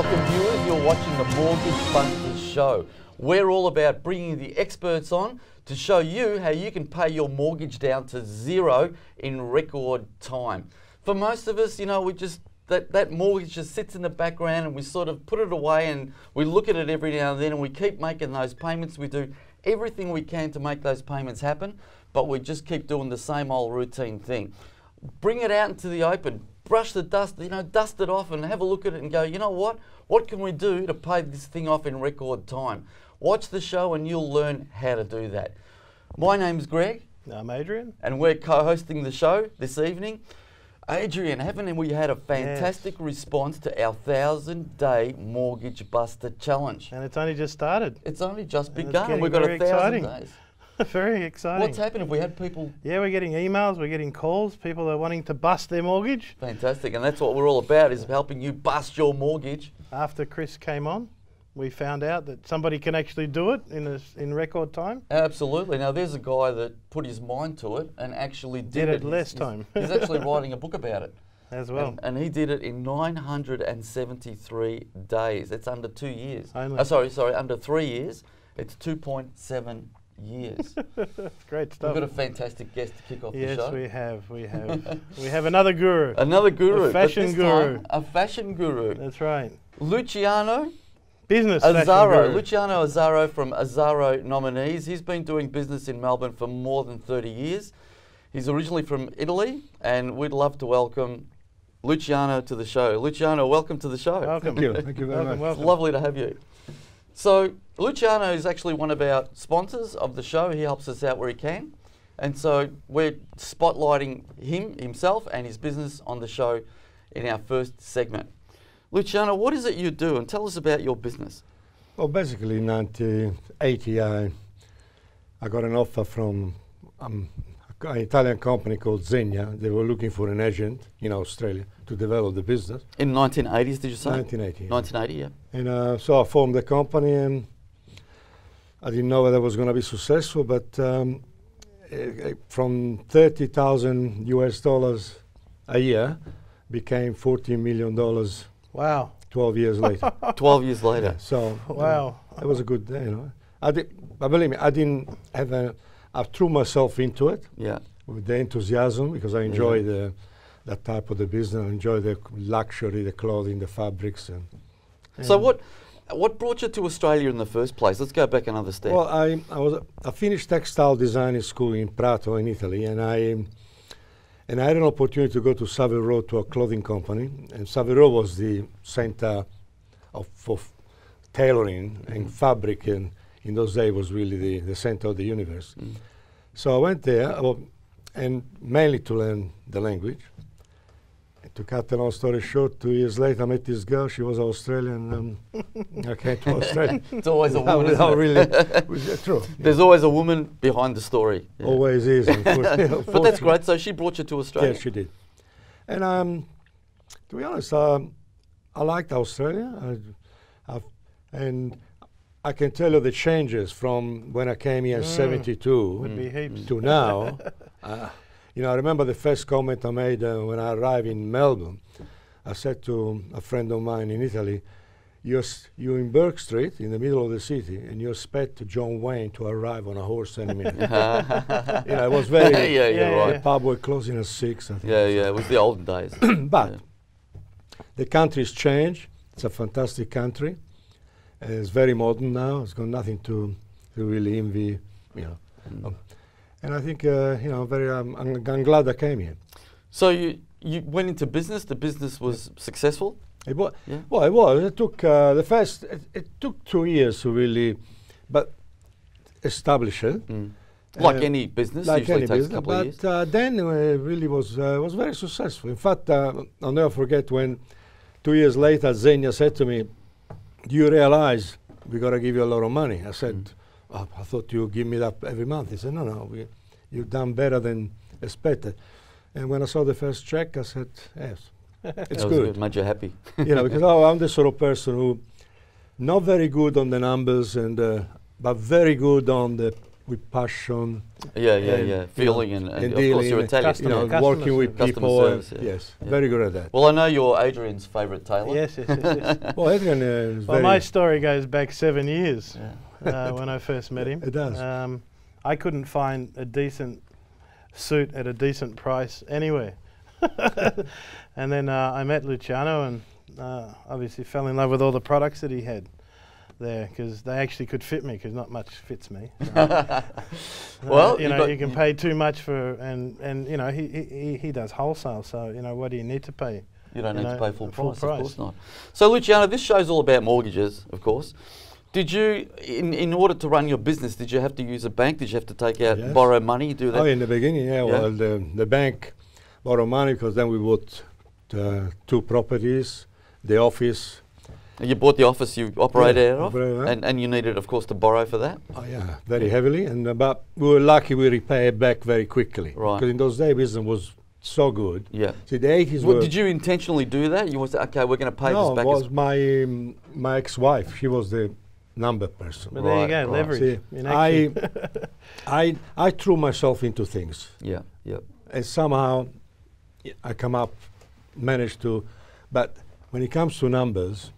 Welcome viewers, you're watching the Mortgage Busters Show. We're all about bringing the experts on to show you how you can pay your mortgage down to zero in record time. For most of us, you know, that mortgage just sits in the background and we sort of put it away and we look at it every now and then and we keep making those payments. We do everything we can to make those payments happen, but we just keep doing the same old routine thing. Bring it out into the open, brush the dust, dust it off and have a look at it and go, you know what? What can we do to pay this thing off in record time? Watch the show and you'll learn how to do that. My name's Greg. I'm Adrian. And we're co-hosting the show this evening. Adrian, haven't we had a fantastic response to our 1,000-day Mortgage Buster Challenge? And it's only just started. It's only just begun. We've got 1,000 days. Very exciting. What's happened if we had people? Yeah, we're getting emails, we're getting calls. People are wanting to bust their mortgage. Fantastic, and that's what we're all about, is helping you bust your mortgage. After Chris came on, we found out that somebody can actually do it in record time. Absolutely. Now, there's a guy that put his mind to it and actually did it. Less time. He's actually writing a book about it. As well. And he did it in 973 days. It's under 2 years. Only. Sorry, under 3 years. It's 2.7 years. Great stuff. We've got a fantastic guest to kick off the show. Yes, we have. We have another guru. Another guru. A fashion guru. A fashion guru. That's right. Luciano. Business Azzaro. Luciano Azzaro from Azzaro Nominees. He's been doing business in Melbourne for more than 30 years. He's originally from Italy, and we'd love to welcome Luciano to the show. Luciano, welcome to the show. Welcome. Thank you. Thank you very much. It's lovely to have you. So, Luciano is actually one of our sponsors of the show. He helps us out where he can. And so we're spotlighting himself and his business on the show in our first segment. Luciano, what is it you do? And tell us about your business. Well, basically in 1980, I got an offer from an Italian company called Zegna. They were looking for an agent in Australia to develop the business. In 1980s, did you say? 1980. Yeah. 1980, yeah. And so I formed the company, and I didn't know whether it was going to be successful, but from 30,000 US dollars a year became $14 million. Wow. 12 years later. 12 years later. Yeah, so wow. It was a good day, you know. But believe me, I didn't have I threw myself into it. Yeah. With the enthusiasm, because I enjoy that type of the business. I enjoy the luxury, the clothing, the fabrics. And so what brought you to Australia in the first place? Let's go back another step. Well, I finished textile design school in Prato in Italy, and I had an opportunity to go to Savile Row to a clothing company, and Savile Row was the center of tailoring and fabric, and in those days was really the center of the universe. So I went there, and mainly to learn the language. To cut a long story short, 2 years later I met this girl. She was Australian, and I came to Australia. It's always a woman, isn't it? Really, true. There's always a woman behind the story. Yeah. Always is. But that's great. So she brought you to Australia. Yes, she did. And to be honest, I liked Australia. And I can tell you the changes from when I came here in 72 Would be heaps. to now. You know, I remember the first comment I made when I arrived in Melbourne. I said to a friend of mine in Italy, you're in Burke Street, in the middle of the city, and you expect John Wayne to arrive on a horse any minute. You know, it was very... right. The pub were closing at 6, I think. Yeah, it was the olden days. But the country's changed. It's a fantastic country. It's very modern now. It's got nothing to really envy, you know. And I think, you know, I'm glad I came here. So you went into business. The business was successful? It was. Yeah. Well, it was. It took it took 2 years to really, but establish it. Like any business, usually takes a couple of years. But then it really was very successful. In fact, I'll never forget when 2 years later Zegna said to me, "Do you realize we got to give you a lot of money?" I said, I thought you give me that every month. He said, no, you've done better than expected. And when I saw the first check, I said, yes, it's good. Made you happy. You know, because I'm the sort of person who, not very good on the numbers, but very good on the with passion. Yeah. Feeling and of course dealing, you're Italian. customer working with Customer people. service, yeah. Yes, very good at that. Well, I know you're Adrian's favourite tailor. Yes. Well, Adrian is Well, very. my story goes back 7 years Yeah. when I first met him. It does. I couldn't find a decent suit at a decent price anywhere. And then I met Luciano and obviously fell in love with all the products that he had there, because they actually could fit me, because not much fits me. Well, you can pay too much for, and he does wholesale, so what do you need to pay? You don't need to pay full price, of course not. So, So Luciano, this show's all about mortgages, of course. Did you, in order to run your business, did you have to use a bank? Did you have to take out, Yes. borrow money, do that? Oh, in the beginning, yeah. Well, the bank borrow money because then we bought 2 properties, the office. You bought the office you operated out of, operated out. and you needed, of course, to borrow for that? Oh, yeah, very heavily. And but we were lucky we repaid back very quickly. Right. Because in those days, business was so good. Yeah. See, the 80s Well, were. did you intentionally do that? You was okay, we're going to pay No, this back. it was my ex-wife. She was the number person. But there you Right, go, right. leverage. See, in action. I threw myself into things. Yeah. And somehow I managed to, but when it comes to numbers,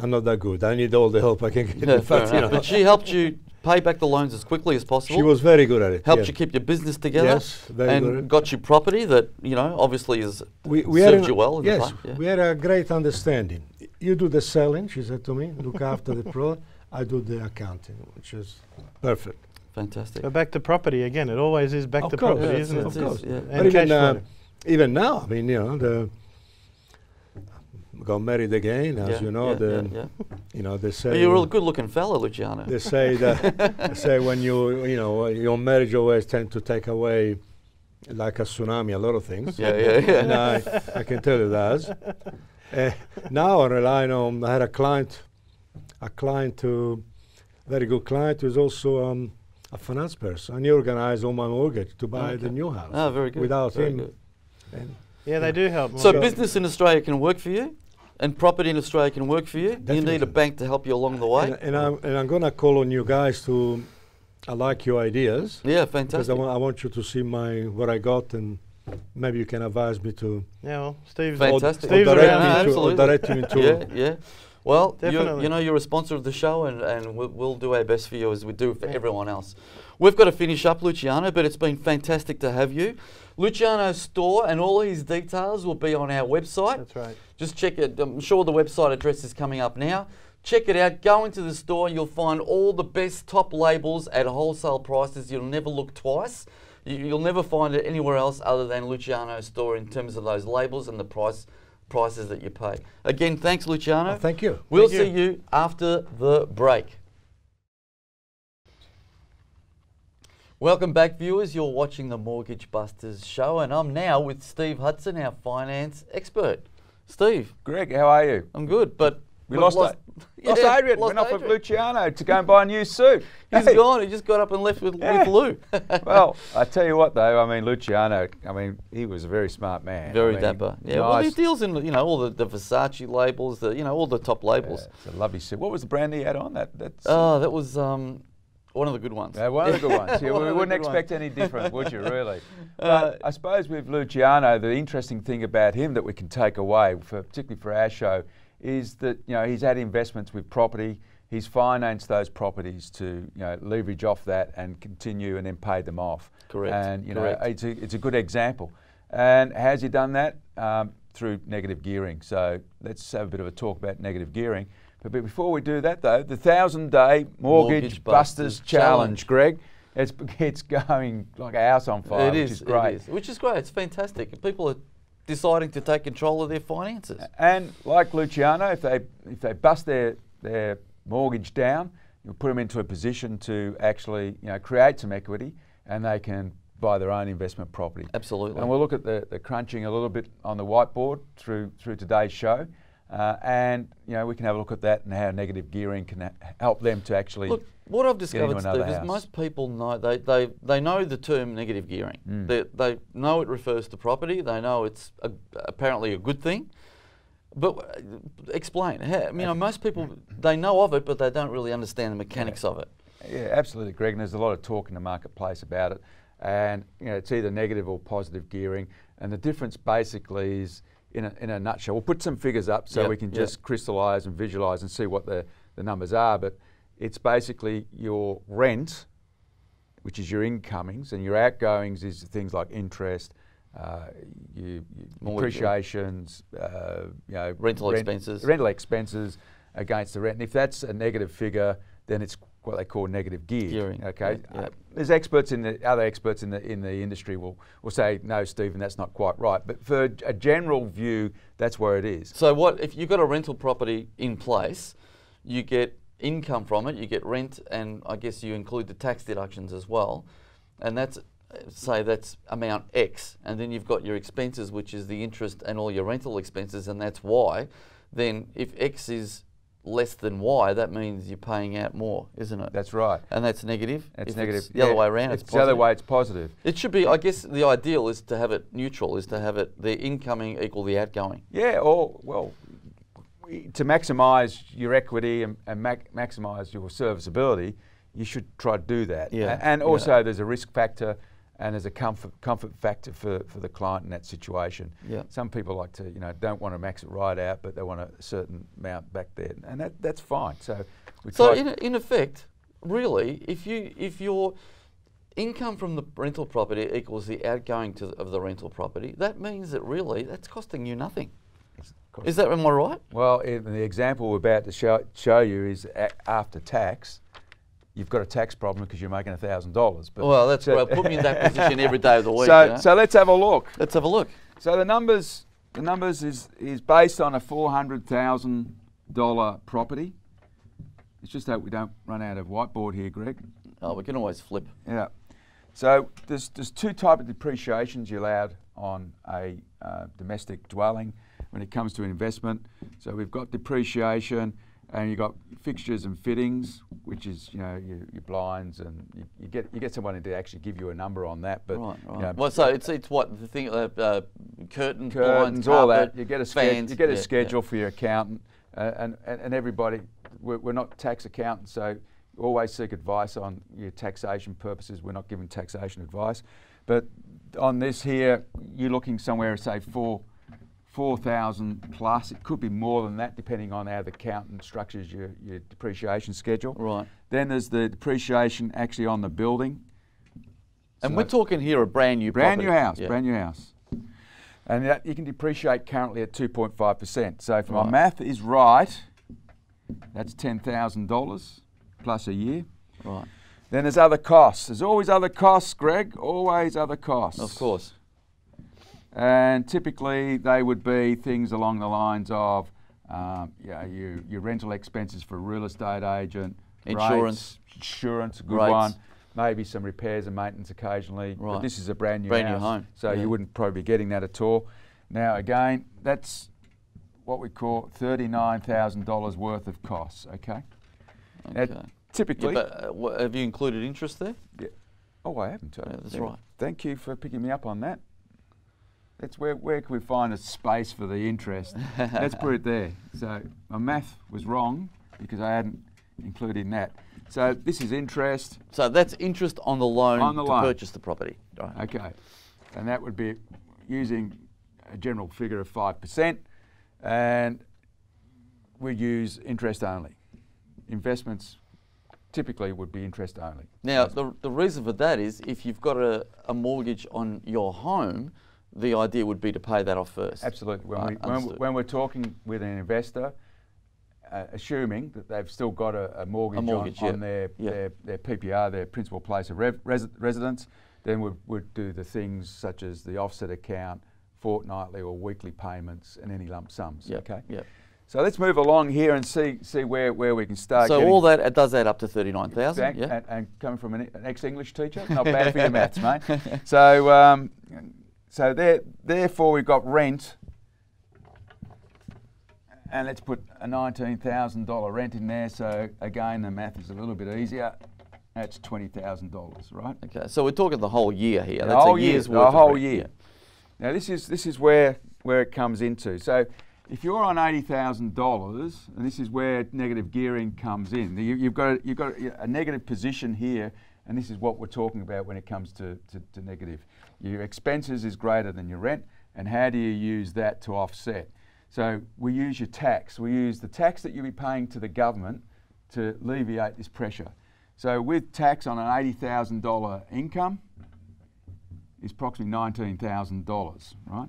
I'm not that good. I need all the help I can get. Yeah, In fair fact, enough. But she helped you pay back the loans as quickly as possible. she was very good at it. helped yeah. you keep your business together. Yes, very good. and got you property that obviously is We served had you well. In yes, the past, yeah. we had a great understanding. You do the selling, she said to me, look after the pro. I do the accounting, which is perfect. Fantastic. So back to property again. It always is back Of to course, property, yeah, isn't it? of course. Yeah. And But cash flow. even now, I mean, got married again, as you know. They say. But you're a real good-looking fella, Luciano. They say that they say when your marriage always tend to take away like a tsunami a lot of things. Yeah. And I can tell you that. Now I rely on. I had a client very good client who's also a finance person, and he organised all my mortgage to buy the new house. Oh, very good. Without Very him. good. And Yeah, they do help. So more. business in Australia can work for you, and property in Australia can work for you. You need Definitely. a bank to help you along the way. and I'm gonna call on you guys to. I like your ideas. Yeah, Because fantastic. I want you to see what I got, and maybe you can advise me to. Yeah, well, Steve's Fantastic. Steve's direct around. me No, to- absolutely. direct you into. Yeah. Well, Definitely. you're a sponsor of the show, and we'll do our best for you as we do for everyone else. We've got to finish up, Luciano, but it's been fantastic to have you. Luciano's store and all his details will be on our website. That's right. Just check it. I'm sure the website address is coming up now. Check it out. Go into the store. You'll find all the best top labels at wholesale prices. You'll never look twice. You'll never find it anywhere else other than Luciano's store in terms of those labels and the prices that you pay. Again, thanks, Luciano. Oh, thank you. We'll Thank see you after the break. Welcome back, viewers. You're watching the Mortgage Busters show, and I'm now with Steve Hudson, our finance expert. Steve, Greg, how are you? I'm good, but We we've lost Adrian. lost Went off with Adrian. Luciano to go and buy a new suit. He's Hey. gone. He just got up and left with Lou. Well, I tell you what though, I mean Luciano, he was a very smart man. Very I mean, dapper. Yeah, well, he nice. deals in all the Versace labels, all the top labels. Yeah, it's a lovely suit. What was the brand he had on? That's That was one of the good ones. one of the good ones. Yeah, One of we the wouldn't good expect any different, would you, really? But I suppose with Luciano, the interesting thing about him that we can take away, particularly for our show, is that he's had investments with property. He's financed those properties to leverage off that and continue and then pay them off. Correct. And Correct. it's a good example. And how's he done that? Through negative gearing. So let's have a bit of a talk about negative gearing. But before we do that though, the 1,000-day Mortgage Busters Challenge, Greg, it's going like a house on fire, It is, which is great. It is, which is great. It's fantastic. People are deciding to take control of their finances. And like Luciano, if they bust their mortgage down, you'll put them into a position to actually create some equity, and they can buy their own investment property. Absolutely. And we'll look at the crunching a little bit on the whiteboard through today's show, and we can have a look at that and how negative gearing can help them to actually. Look, what I've into discovered, Steve, another is house. most people know they know the term negative gearing. They know it refers to property. They know it's apparently a good thing. But explain. Most people, they know of it, but they don't really understand the mechanics of it. Yeah, absolutely, Greg. And there's a lot of talk in the marketplace about it. And it's either negative or positive gearing. And the difference basically is, in a nutshell, we'll put some figures up so we can just crystallise and visualise and see what the numbers are. But it's basically your rent, which is your incomings, and your outgoings is things like interest, depreciations, rental expenses against the rent. And if that's a negative figure, then it's what they call negative gearing. Okay, there's other experts in the industry will say, no, Stephen, that's not quite right. But for a general view, that's where it is. So what if you've got a rental property in place, you get income from it, you get rent, and I guess you include the tax deductions as well, and that's amount X, and then you've got your expenses, which is the interest and all your rental expenses, and that's Y. Then if X is less than Y, that means you're paying out more, isn't it? That's right. And that's negative? That's negative. It's the other way around, it's positive? The other way, it's positive. It should be, I guess the ideal is to have it neutral, is to have it the incoming equal the outgoing. Yeah, or, well, to maximise your equity and maximise your serviceability, you should try to do that. Yeah. And also there's a risk factor and there's a comfort factor for the client in that situation. Yeah. Some people like to, don't want to max it right out, but they want a certain amount back there, and that's fine. So, in effect, really, if your income from the rental property equals the outgoing of the rental property, that means that really that's costing you nothing. Is that, am I right? Well, the example we're about to show you is after tax. You've got a tax problem because you're making $1,000. Well, that's right. Put me in that position every day of the week. So let's have a look. Let's have a look. So the numbers is based on a $400,000 property. It's just that we don't run out of whiteboard here, Greg. Oh, we can always flip. Yeah. So there's two types of depreciations you're allowed on a domestic dwelling when it comes to investment. So we've got depreciation, and you've got fixtures and fittings, which is your blinds, and you get someone to actually give you a number on that. But right. Well, so it's what the thing, curtains, blinds, all carpet, that. You get a fans. You get a schedule for your accountant, and everybody. We're not tax accountants, so always seek advice on your taxation purposes. We're not giving taxation advice, but on this here, you're looking somewhere, say, $4,000 plus. It could be more than that depending on how the accountant structures your depreciation schedule. Right. Then there's the depreciation actually on the building. And so we're talking here a brand new property. Brand new house. And that you can depreciate currently at 2.5%. So if my math is right, that's $10,000 plus a year. Right. Then there's other costs. There's always other costs, Greg. Always other costs. Of course. And typically they would be things along the lines of your rental expenses for a real estate agent, insurance, a good one, maybe some repairs and maintenance occasionally. Right. But this is a brand new home, so you wouldn't probably be getting that at all. Now again, that's what we call $39,000 worth of costs. Okay. Now, typically, but, have you included interest there? Yeah. Oh, I haven't. That's right. Thank you for picking me up on that. That's where can we find a space for the interest? Let's put it there. So my math was wrong because I hadn't included that. So this is interest. So that's interest on the loan to purchase the property. Right. Okay. And that would be using a general figure of 5%, and we use interest only. Investments typically would be interest only. Now the reason for that is if you've got a mortgage on your home, the idea would be to pay that off first. Absolutely. When we're talking with an investor, assuming that they've still got a mortgage on their PPR, their principal place of residence, then we'd do the things such as the offset account, fortnightly or weekly payments, and any lump sums. Yep. Okay. Yep. So let's move along here and see where we can start. So all that does add up to 39,000. Yeah. And coming from an ex-English teacher, not bad for your maths, mate. So. So therefore we've got rent, and let's put a $19,000 rent in there. So again, the math is a little bit easier. That's $20,000, right? Okay, so we're talking the whole year here. That's a year's worth. The whole year. Now this is where it comes into. So if you're on $80,000, and this is where negative gearing comes in, you've got a negative position here, and this is what we're talking about when it comes to negative. Your expenses is greater than your rent, and how do you use that to offset? So we use your tax. We use the tax that you'll be paying to the government to alleviate this pressure. So with tax on an $80,000 income, is approximately $19,000, right?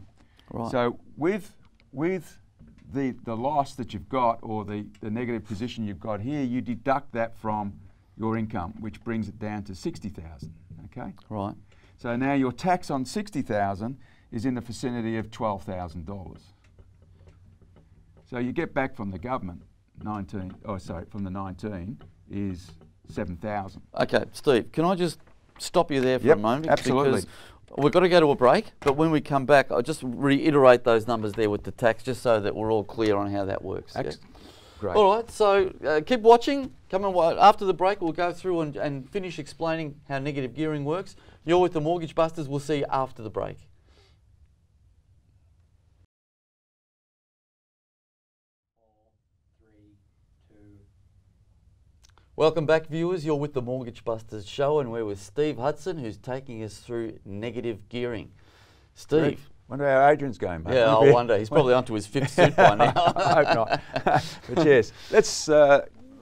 Right. So with the loss that you've got, or the negative position you've got here, you deduct that from your income, which brings it down to $60,000, okay? Right. So now your tax on $60,000 is in the vicinity of $12,000. So you get back from the government, from the 19 is 7,000. Okay, Steve, can I just stop you there for Yep, a moment? absolutely. Because we've got to go to a break, but when we come back, I'll just reiterate those numbers there with the tax, just so that we're all clear on how that works. Yeah. Great. All right, so keep watching. After the break, we'll go through and finish explaining how negative gearing works. You're with the Mortgage Busters. We'll see you after the break. Welcome back, viewers. You're with the Mortgage Busters show, and we're with Steve Hudson, who's taking us through negative gearing. Steve. Great. Wonder how Adrian's going, mate. Yeah, I wonder. He's probably onto his 5th suit by now. I hope not. But yes, let's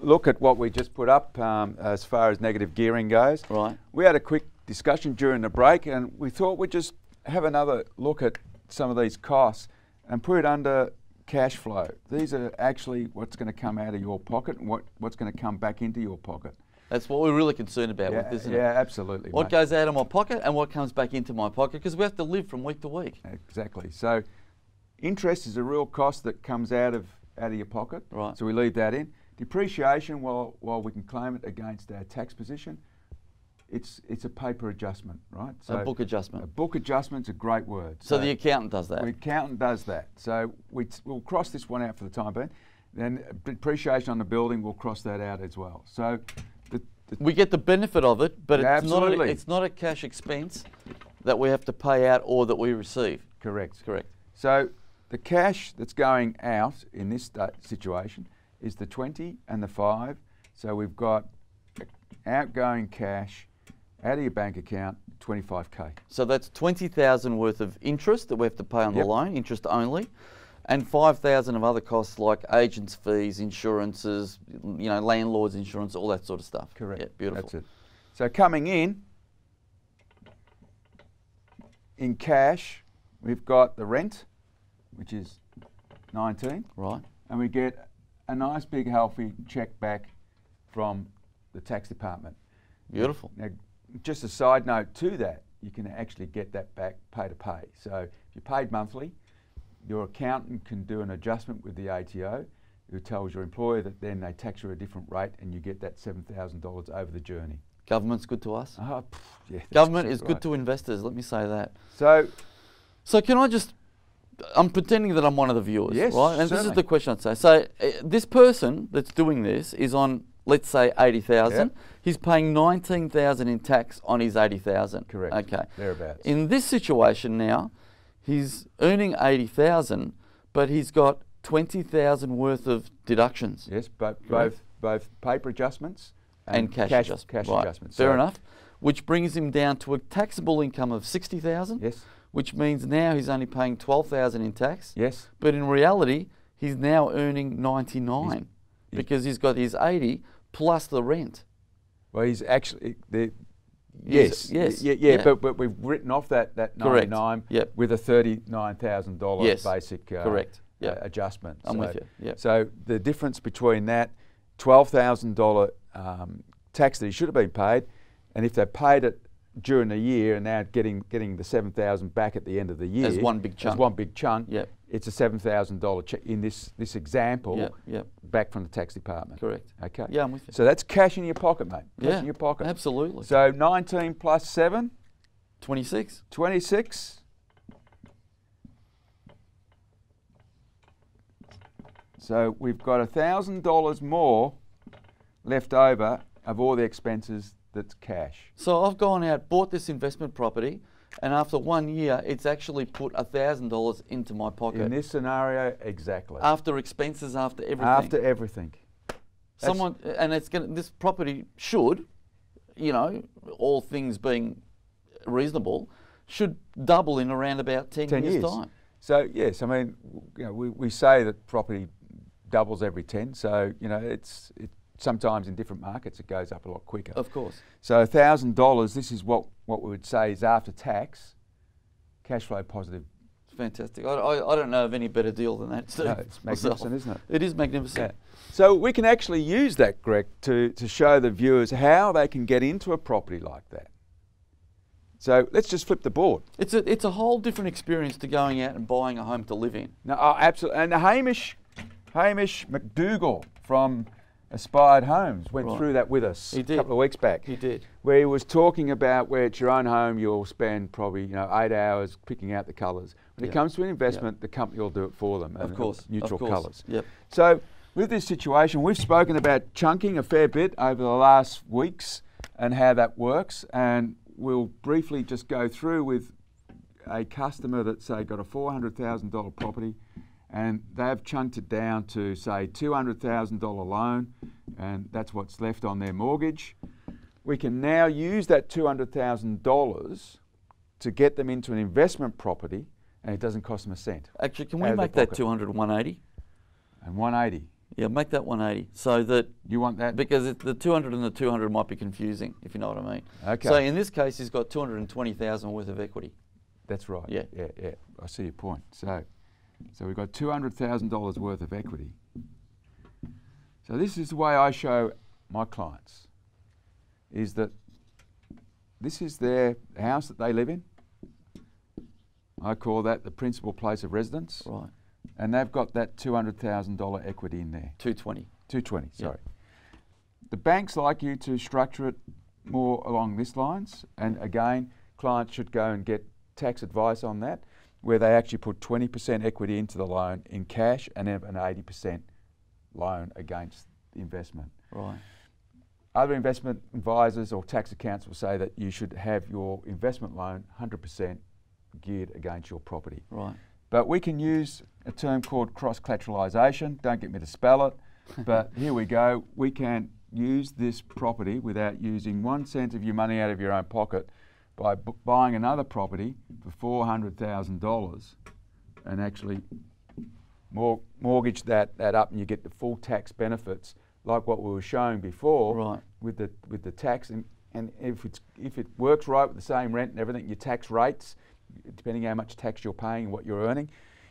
look at what we just put up as far as negative gearing goes. Right. We had a quick discussion during the break, and we thought we'd just have another look at some of these costs and put it under cash flow. These are actually what's going to come out of your pocket and what's going to come back into your pocket. That's what we're really concerned about with, isn't it? Yeah, absolutely. What mate. goes out of my pocket and what comes back into my pocket, because we have to live from week to week. Exactly. So interest is a real cost that comes out of your pocket. Right. So we leave that in. Depreciation, while we can claim it against our tax position, it's a paper adjustment, right? So A book adjustment. A book adjustment's a great word. So the accountant does that. The accountant does that. So we'll cross this one out for the time being. Then depreciation on the building, we'll cross that out as well. So we get the benefit of it, but absolutely. it's not a cash expense that we have to pay out or that we receive. Correct. Correct. So the cash that's going out in this situation is the 20 and the 5. So we've got outgoing cash out of your bank account, 25K. So that's 20,000 worth of interest that we have to pay on the loan, interest only, and 5,000 of other costs like agents' fees, insurances, landlord's insurance, all that sort of stuff. Correct. Yeah, beautiful. That's it. So coming in cash, we've got the rent, which is 19. Right. And we get a nice big healthy check back from the tax department. Beautiful. Now, just a side note to that, you can actually get that back pay to pay. So if you're paid monthly, your accountant can do an adjustment with the ATO who tells your employer that then they tax you at a different rate and you get that $7,000 over the journey. Government's good to us. Yeah, Government is good to investors, let me say that. So can I just, I'm pretending that I'm one of the viewers, yes, right? And certainly. this is the question I'd say. So this person that's doing this is on, let's say, 80,000. Yep. He's paying 19,000 in tax on his 80,000. Correct. Okay. Thereabouts. In this situation now, he's earning 80,000, but he's got 20,000 worth of deductions. Yes, both paper adjustments and cash adjustments. Cash right. adjustments. Fair enough. Which brings him down to a taxable income of 60,000. Yes. Which means now he's only paying 12,000 in tax. Yes. But in reality, he's now earning 99 because he's got his 80 plus the rent. Well, he's actually yes. But we've written off that 99 with a $39,000 basic correct. adjustment. I'm with you. Yep. So the difference between that $12,000 tax that he should have been paid, and if they paid it during the year and now getting the $7,000 back at the end of the year as one big chunk. As one big chunk. Yep. It's a $7,000 check in this example. Yep. Back from the tax department. Correct. Okay. Yeah, I'm with you. So that's cash in your pocket, mate. Cash in your pocket. Absolutely. So 19 plus 7? 26. 26. So we've got $1,000 more left over of all the expenses that's cash. So I've gone out, bought this investment property, and after 1 year, it's actually put $1,000 into my pocket. In this scenario, exactly. After expenses, after everything. After everything. Someone, and it's going. This property should, you know, all things being reasonable, should double in around about 10 years' time. So yes, I mean, you know, we say that property doubles every 10. So you know, it's sometimes in different markets it goes up a lot quicker. Of course. So $1,000. This is what we would say is after tax, cash flow positive. Fantastic. I don't know of any better deal than that, Steve. No, it's magnificent, isn't it? It is magnificent. Yeah. So we can actually use that, Greg, to show the viewers how they can get into a property like that. So let's just flip the board. It's a whole different experience to going out and buying a home to live in. No, absolutely. And Hamish McDougall from Aspired Homes went through that with us a couple of weeks back. He did. Where he was talking about where it's your own home, you'll spend probably 8 hours picking out the colours. When it comes to an investment, the company will do it for them. Of course. Neutral colours. Yep. So with this situation, we've spoken about chunking a fair bit over the last weeks and how that works. And we'll briefly just go through with a customer that, say, got a $400,000 property, and they've chunked it down to, say, $200,000 loan, and that's what's left on their mortgage. We can now use that $200,000 to get them into an investment property, and it doesn't cost them a cent. Actually, can we make that 200 180? And 180. Yeah, make that 180. So that you want that because the 200 and the 200 might be confusing, if you know what I mean. Okay. So in this case, he's got 220,000 worth of equity. That's right. Yeah. Yeah. I see your point. So we've got $200,000 worth of equity. So this is the way I show my clients, is that this is their house that they live in. I call that the principal place of residence. Right. And they've got that $200,000 equity in there. 220. 220, sorry. The banks like you to structure it more along this lines, and again, clients should go and get tax advice on that, where they actually put 20% equity into the loan in cash and have an 80% loan against the investment. Right. Other investment advisors or tax accounts will say that you should have your investment loan 100% geared against your property. Right. But we can use a term called cross-collateralisation. Don't get me to spell it, but here we go. We can use this property without using 1 cent of your money out of your own pocket by buying another property for $400,000 and actually mortgage that up, and you get the full tax benefits like what we were showing before with the tax. And if it works right with the same rent and everything, your tax rates, depending how much tax you're paying and what you're earning,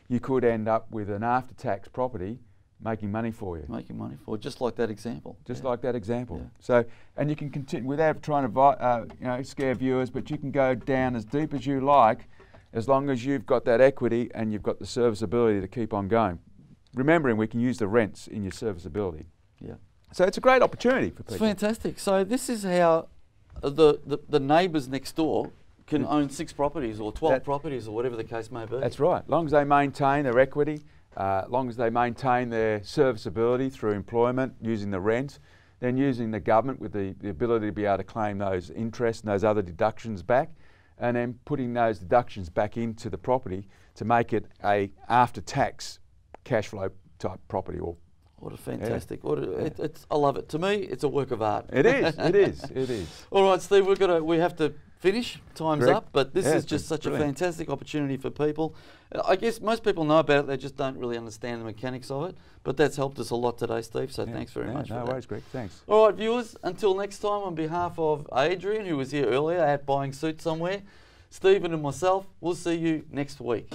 you could end up with an after-tax property making money for you. Making money for, just like that example. Just like that example. Yeah. So, and you can continue without trying to scare viewers, but you can go down as deep as you like, as long as you've got that equity and you've got the serviceability to keep on going. Remembering we can use the rents in your serviceability. Yeah. So it's a great opportunity for people. It's fantastic. So this is how the neighbours next door can own 6 properties or 12 properties or whatever the case may be. That's right. As long as they maintain their equity, as long as they maintain their serviceability through employment, using the rent, then using the government with the ability to be able to claim those interest and those other deductions back, and then putting those deductions back into the property to make it a after-tax cash flow type property. What a fantastic! I love it. To me, it's a work of art. It is. It is. It is. All right, Steve. We have to finish. Time's Correct. up. But this is just such a fantastic opportunity for people. I guess most people know about it. They just don't really understand the mechanics of it. But that's helped us a lot today, Steve. So thanks very much. No worries, Greg. Thanks. All right, viewers. Until next time, on behalf of Adrian, who was here earlier, out buying suits somewhere, Stephen and myself, we'll see you next week.